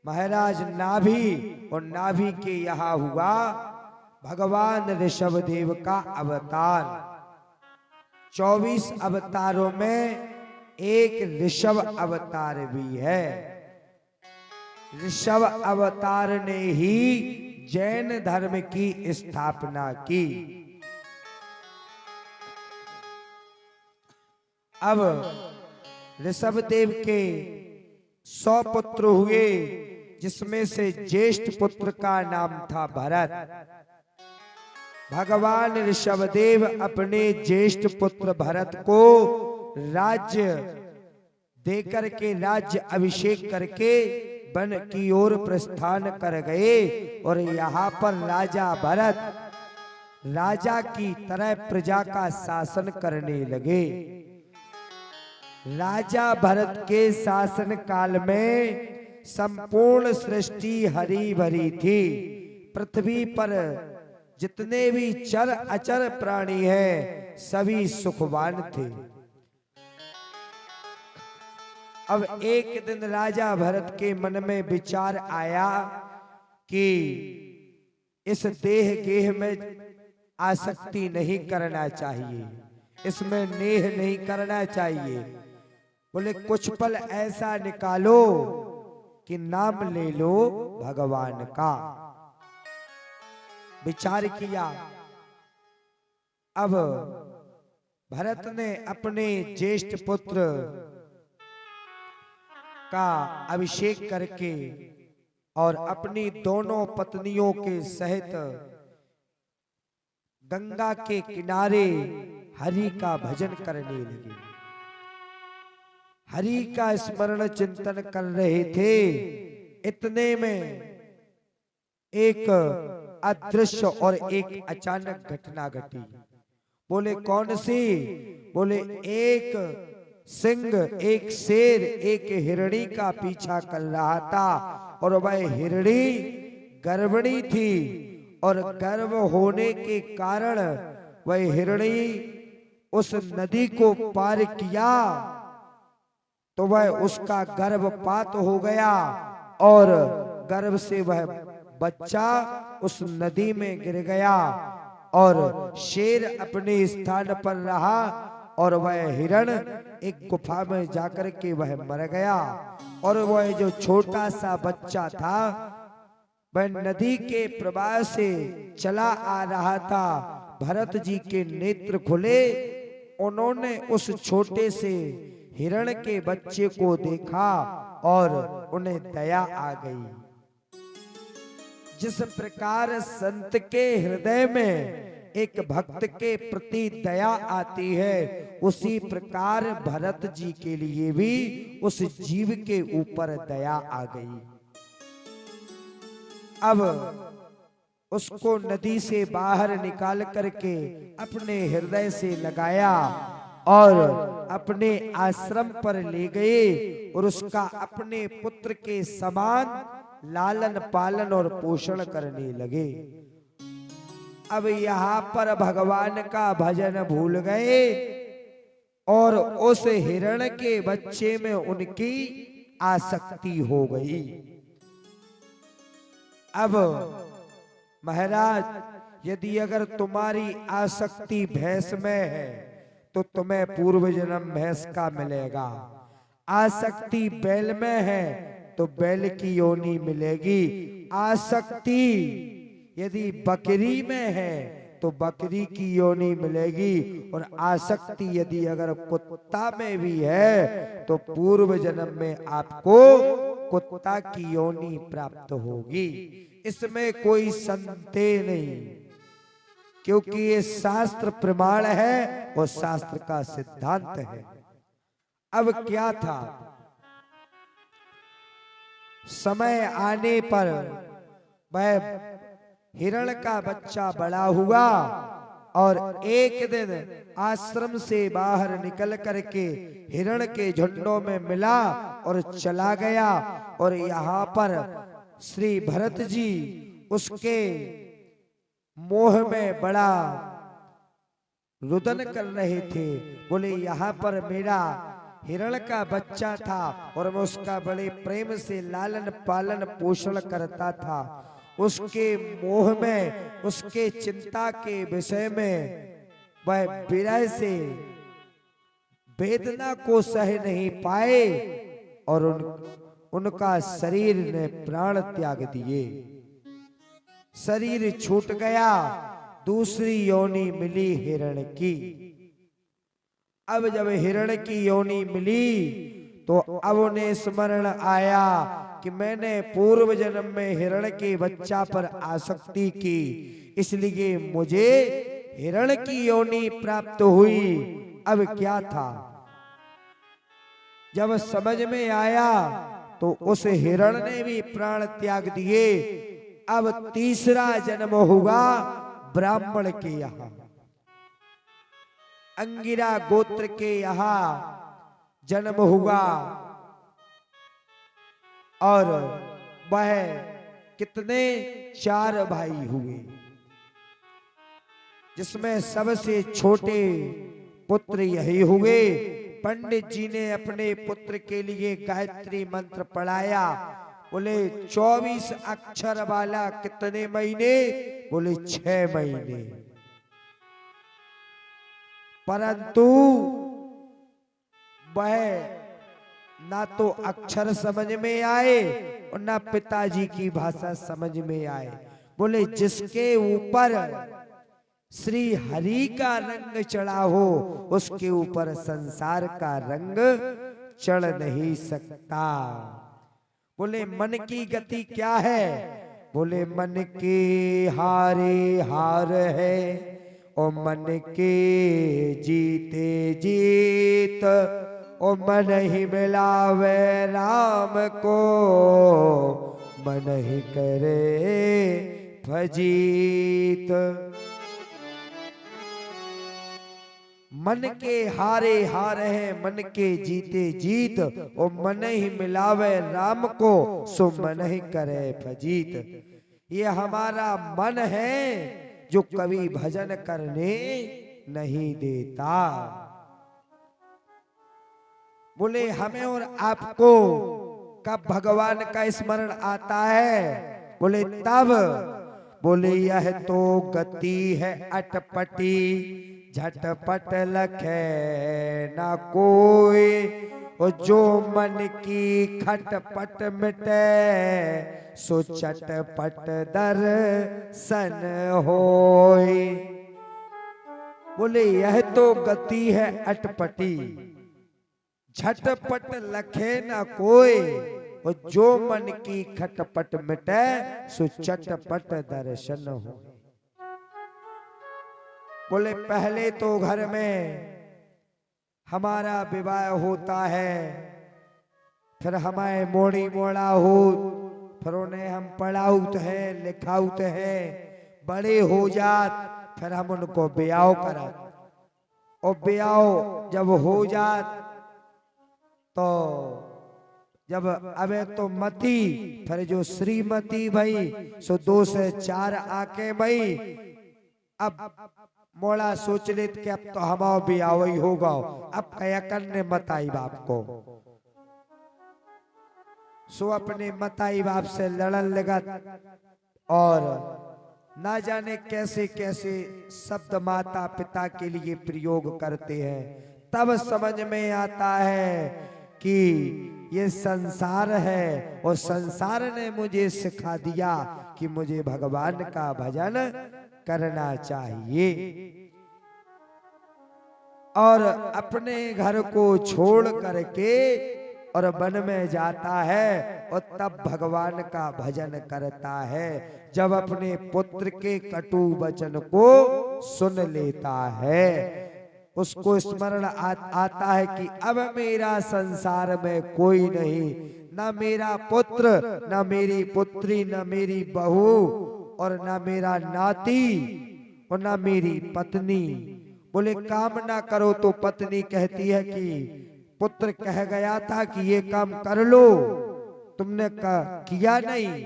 महाराज नाभि और नाभि के यहाँ हुआ भगवान ऋषभदेव का अवतार। 24 अवतारों में एक ऋषभ अवतार भी है। ऋषभ अवतार ने ही जैन धर्म की स्थापना की। अब ऋषभदेव के 100 पुत्र हुए, जिसमें से ज्येष्ठ पुत्र का नाम था भरत। भगवान ऋषभदेव अपने ज्येष्ठ पुत्र भरत को राज्य देकर के राज्य अभिषेक करके वन की ओर प्रस्थान कर गए और यहाँ पर राजा भरत राजा की तरह प्रजा का शासन करने लगे। राजा भरत के शासन काल में संपूर्ण सृष्टि हरी भरी थी। पृथ्वी पर जितने भी चर अचर प्राणी हैं सभी सुखवान थे। अब एक दिन राजा भरत के मन में विचार आया कि इस देह गेह में आसक्ति नहीं करना चाहिए, इसमें नेह नहीं करना चाहिए। बोले कुछ पल ऐसा निकालो कि नाम ले लो भगवान का। विचार किया। अब भरत ने अपने ज्येष्ठ पुत्र का अभिषेक करके और अपनी दोनों पत्नियों के सहित गंगा के किनारे हरि का भजन करने लगे। हरि का स्मरण चिंतन कर रहे थे। इतने में एक अदृश्य और एक अचानक घटना घटी। बोले कौन सी? बोले एक सिंह, एक शेर, एक हिरणी का पीछा कर रहा था और वह हिरणी गर्भिणी थी और गर्भ होने के कारण वह हिरणी उस नदी को पार किया तो वह उसका गर्भपात हो गया और गर्भ से वह बच्चा उस नदी में गिर गया और शेर अपने स्थान पर रहा और वह हिरण एक गुफा में जाकर के वह मर गया। और वह जो छोटा सा बच्चा था वह नदी के प्रवाह से चला आ रहा था। भरत जी के नेत्र खुले, उन्होंने उस छोटे से हिरण के बच्चे को देखा और उन्हें दया आ गई। जिस प्रकार संत के हृदय में एक भक्त के प्रति दया आती है, उसी प्रकार भरत जी के लिए भी उस जीव के ऊपर दया आ गई। अब उसको नदी से बाहर निकाल करके अपने हृदय से लगाया और अपने आश्रम पर ले गए और उसका अपने पुत्र के समान लालन पालन और पोषण करने लगे। अब यहाँ पर भगवान का भजन भूल गए और उस हिरण के बच्चे में उनकी आसक्ति हो गई। अब महाराज यदि अगर तुम्हारी आसक्ति भैंस में है तो तुम्हें पूर्व जन्म भैंस का मिलेगा। आसक्ति बैल में है तो बैल की योनि मिलेगी। आसक्ति यदि बकरी में है तो बकरी की योनि मिलेगी। और आसक्ति यदि अगर कुत्ता में भी है तो पूर्व जन्म में आपको कुत्ता की योनि प्राप्त होगी। इसमें कोई संदेह नहीं, क्योंकि ये शास्त्र प्रमाण है और शास्त्र का सिद्धांत है। अब क्या था, समय आने पर वह हिरण का बच्चा बड़ा हुआ और एक दिन आश्रम से बाहर निकल करके हिरण के झुंडों में मिला और चला गया। और यहाँ पर श्री भरत जी उसके मोह में बड़ा रुदन कर रहे थे। बोले यहाँ पर मेरा हिरण का बच्चा था और मैं उसका बड़े प्रेम से लालन पालन पोषण करता था। उसके मोह में, उसके चिंता के विषय में वह विरह से वेदना को सह नहीं पाए और उनका शरीर ने प्राण त्याग दिए। शरीर छूट गया, दूसरी योनि मिली हिरण की। अब जब हिरण की योनि मिली तो अब उन्हें स्मरण आया कि मैंने पूर्व जन्म में हिरण के बच्चा पर आसक्ति की, इसलिए मुझे हिरण की योनि प्राप्त हुई। अब क्या था, जब समझ में आया तो उस हिरण ने भी प्राण त्याग दिए। अब तीसरा जन्म होगा ब्राह्मण के यहाँ, अंगिरा गोत्र के यहाँ जन्म हुआ और वह कितने 4 भाई हुए, जिसमें सबसे छोटे पुत्र यही हुए। पंडित जी ने अपने पुत्र के लिए गायत्री मंत्र पढ़ाया। बोले 24 अक्षर वाला कितने महीने? बोले 6 महीने। परंतु वह ना तो अक्षर समझ में आए और ना पिताजी की भाषा समझ में आए। बोले जिसके ऊपर श्री हरि का रंग चढ़ा हो उसके ऊपर संसार का रंग चढ़ नहीं सकता। बोले मन की गति क्या है? बोले मन के हारे हार है और मन के जीते जीत, और मन ही मिलावे राम को, मन ही करे फजीत। मन के हारे हार है, मन के जीते जीत, और मन ही मिलावे राम को, सो मन ही करे फजीत। ये हमारा मन है जो कभी भजन करने नहीं देता। बोले हमें और आपको कब भगवान का स्मरण आता है? बोले तब, बोले यह तो गति है अटपटी, झटपट लखे ना कोई, और जो मन की खटपट मिटे, सो चटपट दर्शन होय। बोले यह तो गति है अटपटी, झटपट लखे ना कोई, और जो मन की खटपट मिटे, सो चटपट दर्शन हो। बोले पहले तो घर में हमारा विवाह होता है, फिर हमारे मोड़ी मोड़ा हो, फिर उन्हें हम पढ़ाउत है लिखाउत है, बड़े हो जात, फिर हम उनको ब्याह करा। और ब्याह जब हो जात तो जब अबे तो मती, फिर जो श्रीमती भाई, सो 2 से 4 आके भाई। अब मोड़ा सोच लेत कि अब तो हमारा ब्याह ही होगा, अब कया करने मताई बाप को। सो अपने मताई बाप से लड़न लगा और ना जाने कैसे कैसे शब्द माता पिता के लिए प्रयोग करते हैं। तब समझ में आता है कि ये संसार है और संसार ने मुझे सिखा दिया कि मुझे भगवान का भजन करना चाहिए। और अपने घर को छोड़ करके और वन में जाता है और तब भगवान का भजन करता है, जब अपने पुत्र के कटु वचन को सुन लेता है। उसको स्मरण आता है कि अब मेरा संसार में कोई नहीं, ना मेरा पुत्र, ना मेरी पुत्री, ना मेरी बहू, और ना मेरा नाती, और ना मेरी पत्नी। बोले काम ना करो तो पत्नी कहती है कि पुत्र कह गया था कि ये काम कर लो, तुमने किया नहीं।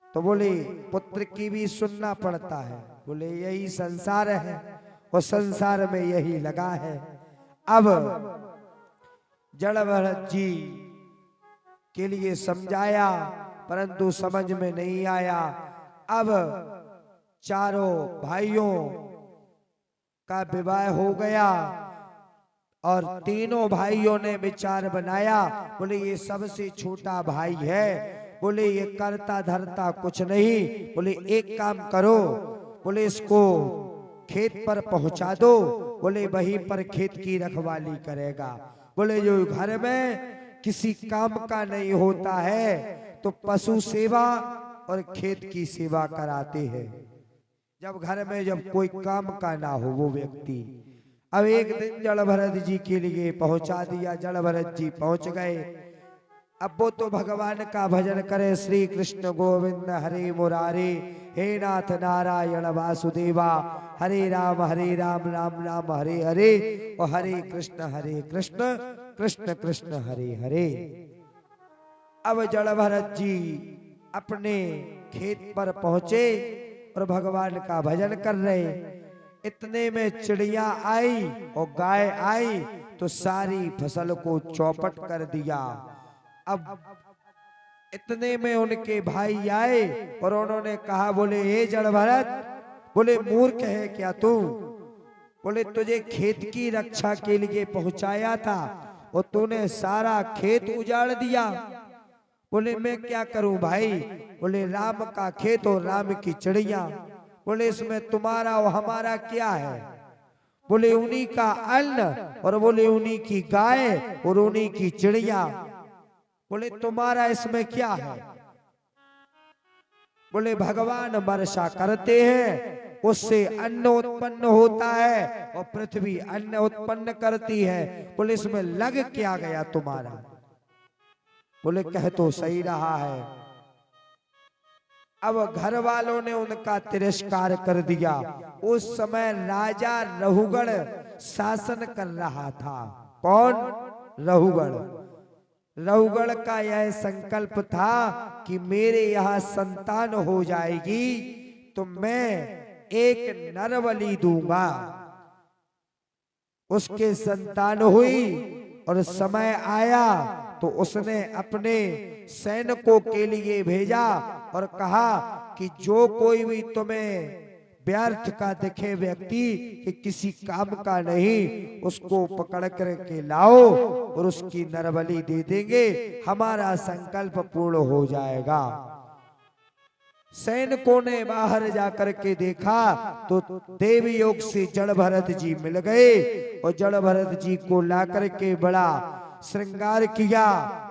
तो बोले पुत्र की भी सुनना पड़ता है। बोले यही संसार है और संसार में यही लगा है। अब जड़ भरत जी के लिए समझाया, परंतु समझ में नहीं आया। अब चारों भाइयों का विवाह हो गया और तीनों भाइयों ने विचार बनाया, बोले ये सबसे छोटा भाई है, बोले ये करता धरता कुछ नहीं, बोले एक काम करो, बोले इसको खेत पर पहुंचा दो, बोले वहीं पर खेत की रखवाली करेगा। बोले जो घर में किसी काम का नहीं होता है तो पशु सेवा और खेत की सेवा कराते हैं। जब घर में जब कोई काम का ना हो वो व्यक्ति। अब एक दिन जड़ भरत जी के लिए पहुंचा दिया, जड़ भरत जी पहुंच गए। अब वो तो भगवान का भजन करे, श्री कृष्ण गोविंद हरे मुरारे, हे नाथ नारायण वासुदेवा, हरे राम राम राम हरे हरे, और हरे कृष्ण कृष्ण कृष्ण हरे हरे। अब जड़ भरत जी अपने खेत पर पहुंचे और भगवान का भजन कर रहे। इतने में चिड़िया आई और गाय आई तो सारी फसल को चौपट कर दिया। अब इतने में उनके भाई आए और उन्होंने कहा, बोले हे जड़ भरत, बोले मूर्ख है क्या तू, बोले तुझे खेत की रक्षा के लिए पहुंचाया था और तूने सारा खेत उजाड़ दिया। बोले मैं क्या करूं भाई, बोले राम का खेत और राम की चिड़िया, बोले इसमें तुम्हारा और हमारा क्या है, बोले उन्हीं का अन्न और बोले उन्हीं की गाय और उन्हीं की चिड़िया, बोले तुम्हारा इसमें क्या है। बोले भगवान वर्षा करते हैं, उससे अन्न उत्पन्न होता है और पृथ्वी अन्न उत्पन्न करती है, बोले इसमें लग क्या गया तुम्हारा। बोले कह तो सही रहा है। अब घर वालों ने उनका तिरस्कार कर दिया। उस समय राजा रहुगण शासन कर रहा था। कौन? रहुगण। रहुगण का यह संकल्प था कि मेरे यहाँ संतान हो जाएगी तो मैं एक नरबलि दूंगा। उसके संतान हुई और समय आया तो उसने अपने सैनिकों के लिए भेजा और कहा कि जो कोई भी तुम्हें व्यर्थ का दिखे व्यक्ति कि किसी काम का नहीं, उसको पकड़ कर के लाओ और उसकी नरबलि दे देंगे, हमारा संकल्प पूर्ण हो जाएगा। सैनिकों ने बाहर जाकर के देखा तो देवी योग से जड़ भरत जी मिल गए और जड़ भरत जी को ला करके बड़ा श्रृंगार किया,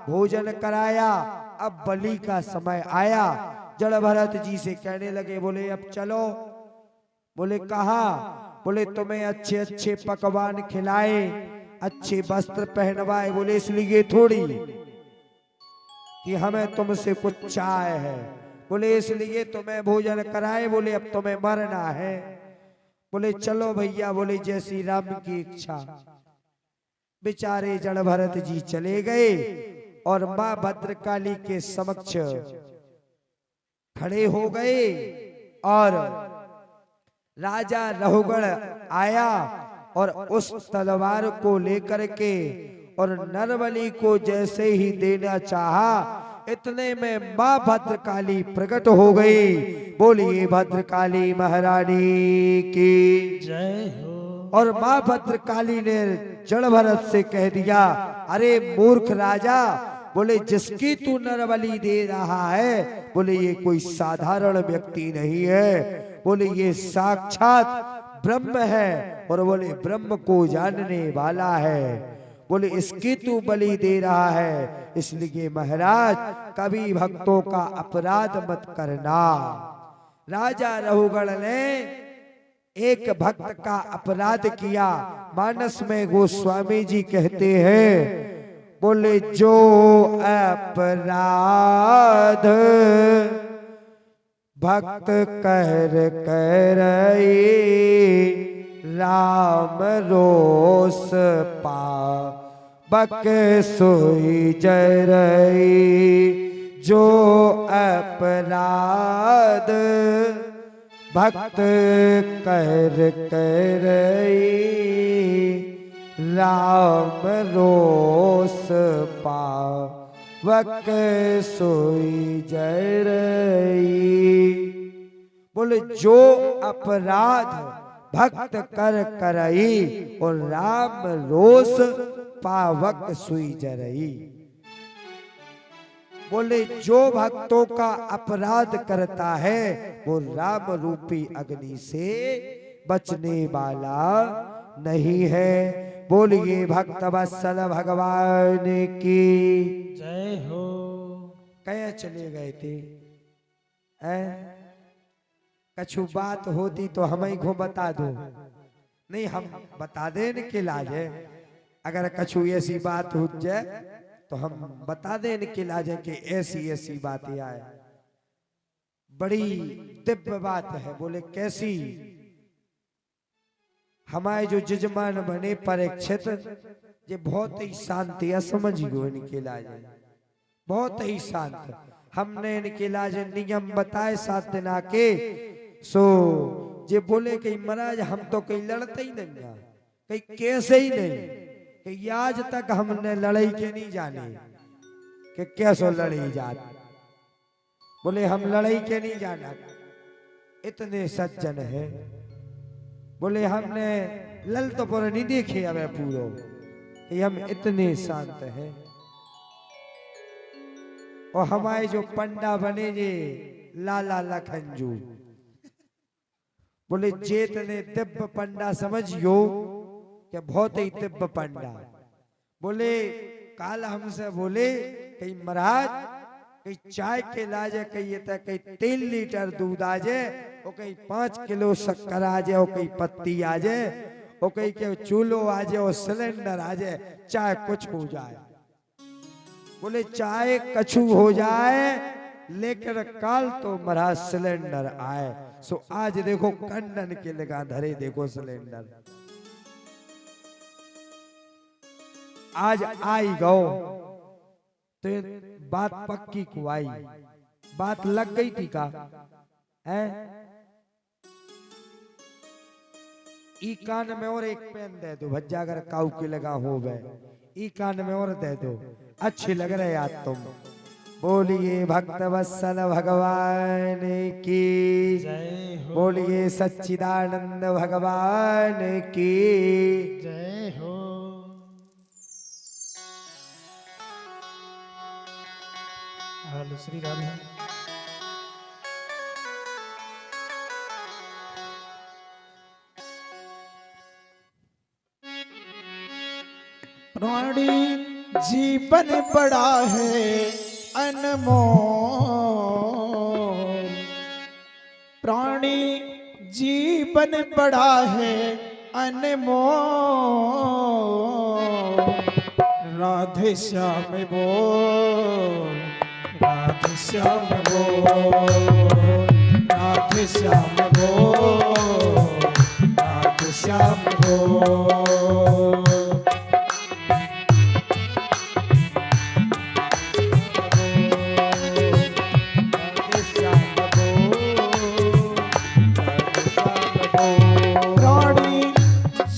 भोजन कराया। अब बलि का समय आया। जड़ भरत जी से कहने लगे, बोले अब चलो। बोले कहा? बोले तुम्हें अच्छे अच्छे पकवान खिलाए, अच्छे वस्त्र पहनवाए, बोले इसलिए थोड़ी कि हमें तुमसे कुछ चाह है, बोले इसलिए तुम्हें भोजन कराए, बोले अब तुम्हें मरना है। बोले चलो भैया, बोले जैसी राम की इच्छा। बेचारे जड़ भरत जी चले गए और मां भद्रकाली के समक्ष खड़े हो गए और राजा रहुगण आया और उस तलवार को लेकर के और नरबलि को जैसे ही देना चाहा, इतने में मां भद्रकाली प्रकट हो गई। बोलिए भद्रकाली महारानी की जय हो। और मां भद्रकाली ने जड़ भरत से कह दिया, अरे मूर्ख राजा, बोले जिसकी तू नरबलि दे रहा है, बोले ये कोई साधारण व्यक्ति नहीं है, बोले ये साक्षात ब्रह्म है और बोले ब्रह्म को जानने वाला है। बोले इसकी तू बलि दे रहा है, इसलिए महाराज कभी भक्तों का अपराध मत करना। राजा रहुगण ने एक भक्त का अपराध किया। मानस में गोस्वामी जी कहते हैं, बोले जो अपराध भक्त कर राम रोष पा बक सोई जरई। जो अपराध भक्त कर राम रोस पावक सोई जरई। बोले जो अपराध भक्त कर करई और राम रोस पावक सुई जरई। बोले जो भक्तों का अपराध करता है वो राम रूपी अग्नि से बचने वाला नहीं है। बोलिए भक्त वत्सल भगवान की जय हो। कहीं चले गए थे? कछु बात होती तो हमें को बता दो, नहीं हम बता देने के लाजे। अगर कछु ऐसी बात हो जाए तो हम बता देने के लाजे कि ऐसी ऐसी बातें आए। बड़ी दिव्य बात है। बोले कैसी? हमारे जो जजमान बने परीक्षित ये बहुत ही शांति समझ गो इनके लाजे, बहुत ही शांत। हमने इनके लाजे नियम बताए 7 दिन के। सो जे बोले कि महाराज हम तो कहीं लड़ते ही नहीं है, कहीं कैसे ही नहीं, कि आज तक हमने लड़ाई के नहीं जाने कि कैसो लड़ी जात। बोले हम लड़ाई के नहीं जाना, इतने सज्जन है। बोले हमने ललतपुर नहीं देखे हमें पूरो कि हम इतने शांत हैं। और हमारे जो पंडा बने जे लाला लखनजू, बोले चेतने दिव्य पंडा समझियो कि बहुत ही दिव्य पंडा। बोले काल हमसे बोले कहीं महाराज कहीं चाय के लाजे, कहीं कहीं 3 लीटर दूध आ जाए, और कहीं 5 किलो शक्कर आ जाए, और कहीं पत्ती आ जाए, और कहीं के चूल्हो आ जाए, और सिलेंडर आ जाए, चाहे कुछ हो जाए। बोले चाहे कछु हो जाए लेकिन काल तो महाराज सिलेंडर आए। सो आज देखो कंडन के लगा धरे, देखो सिलेंडर आज आई गो तो बात पक्की को आई, बात लग गई थी का है। ई कान में और एक पेन दे दो भज्जा, अगर काऊ के लगा हो गए ई कान में और दे दो, अच्छे लग रहे आज तुम। बोलिए भक्त वत्सल भगवान की जय हो। बोलिए सच्चिदानंद भगवान की जय हो। हेलो श्री राधे। प्राणी जीवन बड़ा है अनमोल, प्राणी जीवन बड़ा है अनमोल। राधे श्याम बोल, राधे श्याम बोल, राधे श्याम बोल, राधे श्याम बोल।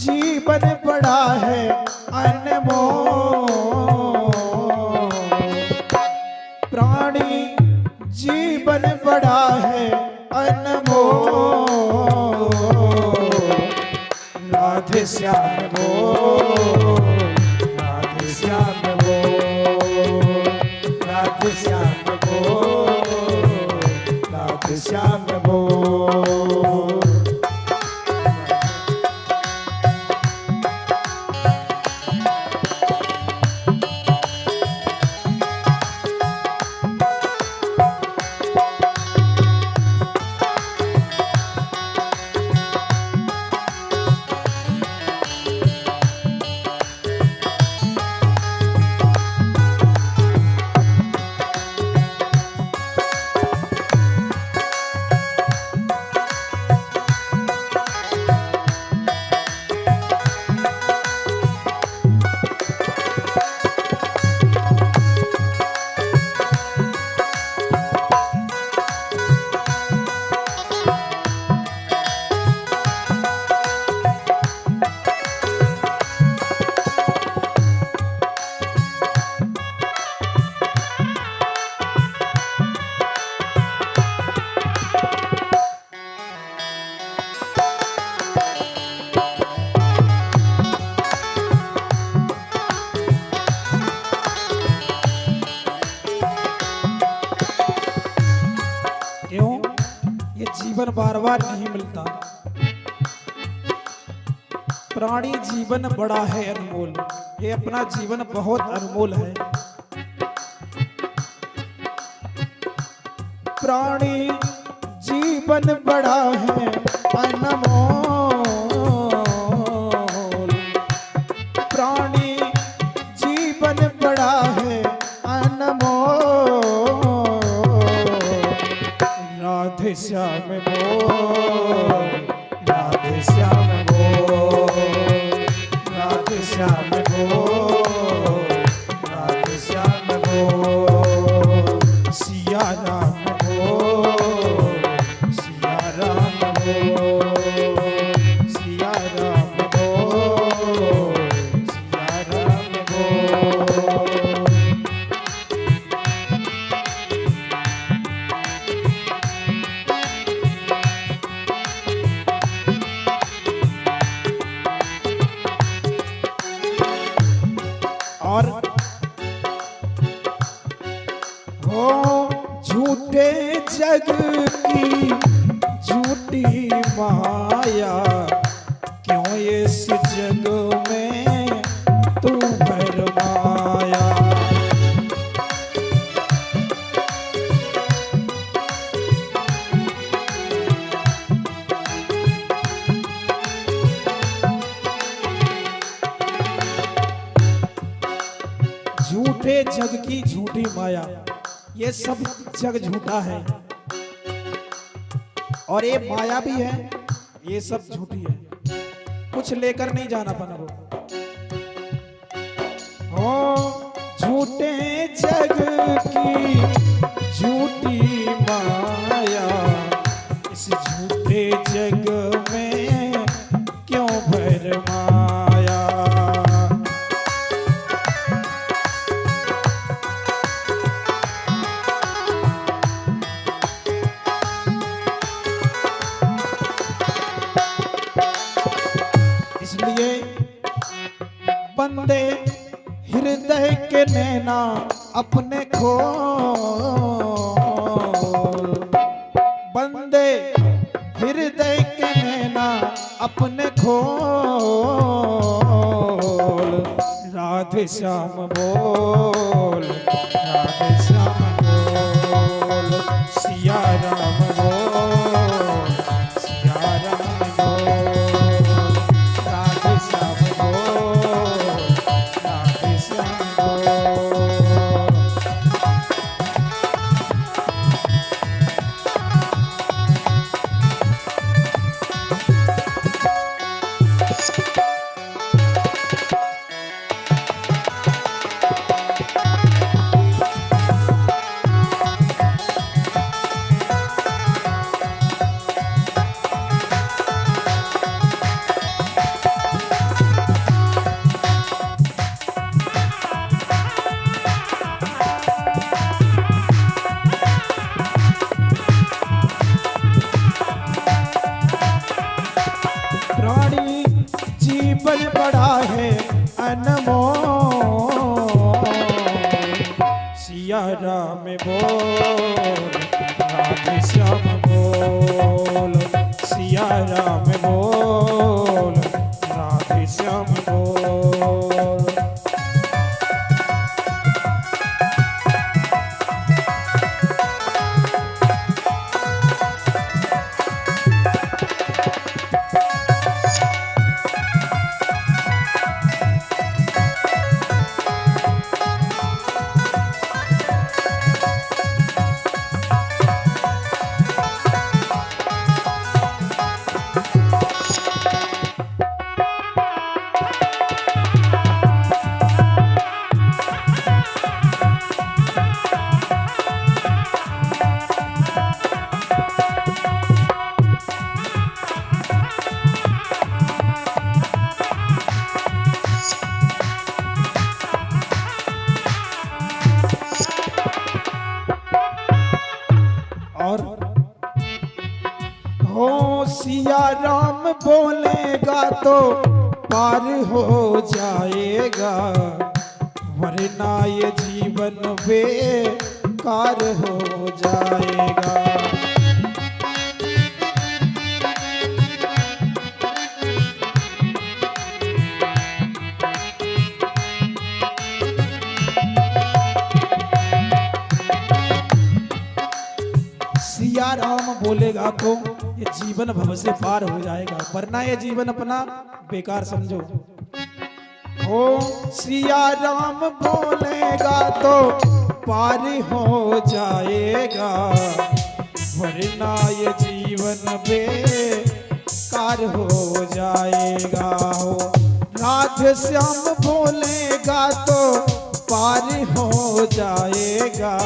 जीवन बड़ा है अनमोल। राधे श्याम बोल, राधे श्याम बोल, राधे श्याम बोल, राधे श्याम बोल। जीवन बार बार नहीं मिलता। प्राणी जीवन बड़ा है अनमोल, ये अपना जीवन बहुत अनमोल है। प्राणी जीवन बड़ा है अनमोल, प्राणी जीवन बड़ा है अनमोल। राधे श्याम बोल, राधे श्याम बोल, राधे श्याम बोल, राधे श्याम बोल। सिया राम बोल, सिया राम बोल, सिया राम बोल, सिया राम बोल। और हो झूठे जग की झूठी माया, क्यों इस जग में तू भरमाया। झूठे जग की झूठी माया, ये सब जग झूठा है और ये माया भी है, ये सब झूठी है, कुछ लेकर नहीं जाना अपन को। हो झूठे जग की झूठी माया, इस झूठे जग में क्यों भरमाया। इसलिए बंदे हृदय के नैना अपने खोल, बंदे हृदय के नैना अपने खोल। राधे श्याम बोल, राधे श्याम बोल, सिया राम बोल, सिया राम बोल। राधे श्याम बोल, राधे श्याम बोल। प्राणी जीवन बड़ा है अनमोल। सिया राम बोल, राधे श्याम बोल, सिया राम बोल, राधे श्याम बोल। और हो सिया राम बोलेगा तो पार हो जाएगा, वरना ये जीवन बेकार हो जाएगा। सिया राम बोलेगा तो ये जीवन भव से पार हो जाएगा, वरना ये जीवन अपना बेकार समझो। हो सिया राम बोलेगा तो पार हो जाएगा, वरना ये जीवन बेकार हो जाएगा। हो राधे श्याम बोलेगा तो पार हो जाएगा,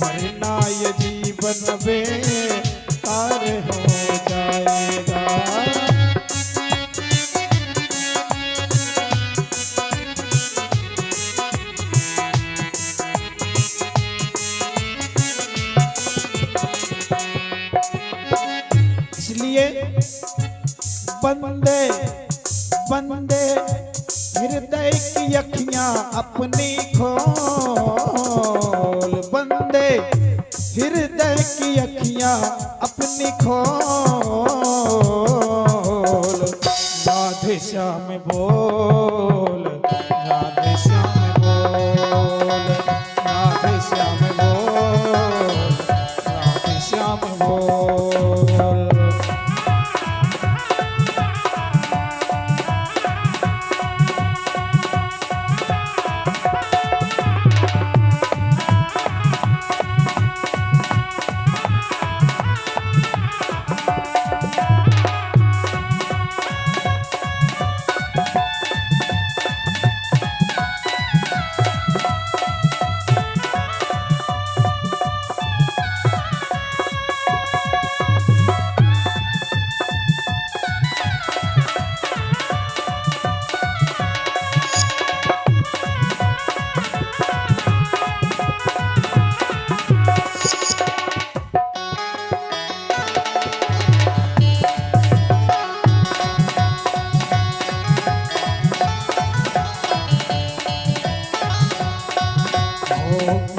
वरना ये जीवन बेकार हो जाएगा। इसलिए बंदे बंदे हृदय की अखियां अपनी खोल, बंदे हृदय की अखियां अपनी खोल। राधे श्याम बोल, राधे श्याम बोल, राधे श्याम बोल, राधे श्याम बोल।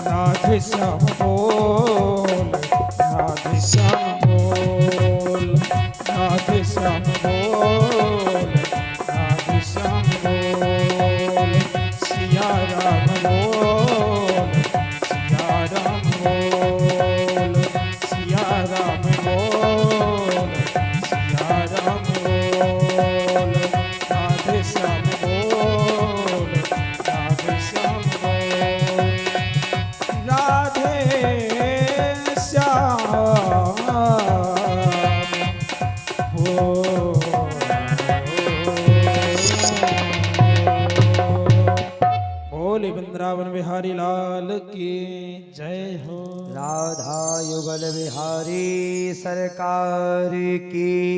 राधे श्याम बोल, राधे श्याम बोल, राधे श्याम बोल, राधे श्याम बोल। सिया राम बोल, सिया राम बोल, सिया राम बोल, सिया राम बोल। राधे श्याम बोल, राधे श्याम बोल, राधे श्याम बोले वृंदावन बिहारी लाल की जय हो। राधा युगल बिहारी सरकार की।